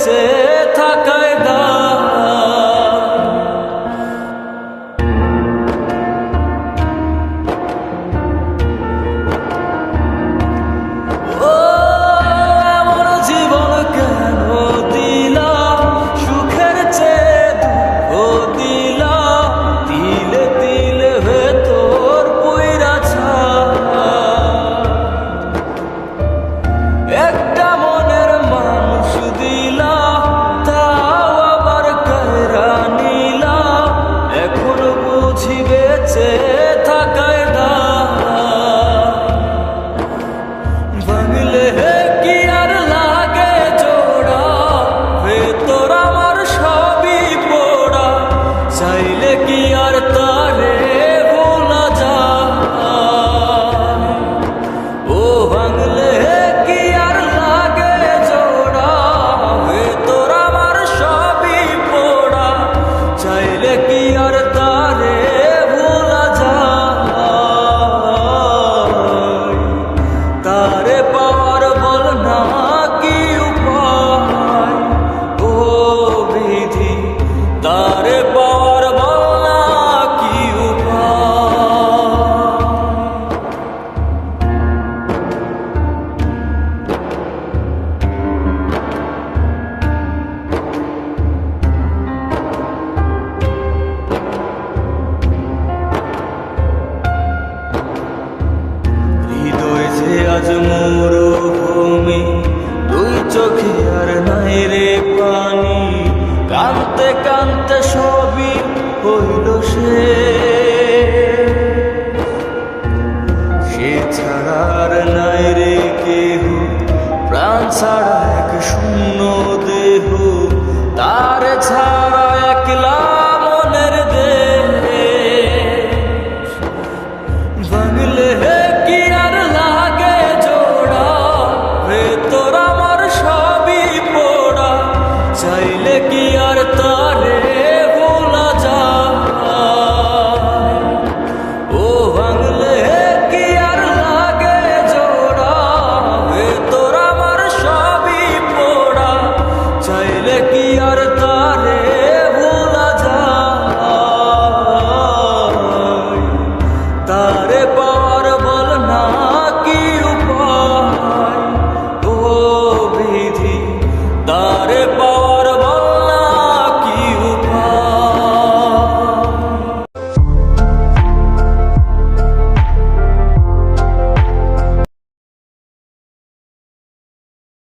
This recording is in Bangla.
বেঁচে থাকায় দায়। ও এমন জীবন কেন দিলা, সুখের চেয়ে দুঃখ দিলা, তিলে তিলে ভেতর পুইরা ছাই। একটা মনের মানুষ দিলা, তাও আবার কায়রা নিলা, এখন বুঝি বেঁচে থাকায় দায়। ভাঙলে কি আর লাগে জোড়া, ভেতর আমার সবই পোড়া, চাইলে কি আর তারে ভোলা যায়। ও ভাঙলে কি আর লাগে জোড়া, ভেতর আমার সবই পোড়া, চাইলে কি আর তারে ভোলা যায়। তারে পাওয়ার বল না কি উপায়, ও বিধি তারে পাওয়ার বল না কি উপায়। হৃদয় যে আজ মরুভূমি, দুই চোখে আর নাই রে পানি, কাঁদতে কাঁদতে সবই হইল সে।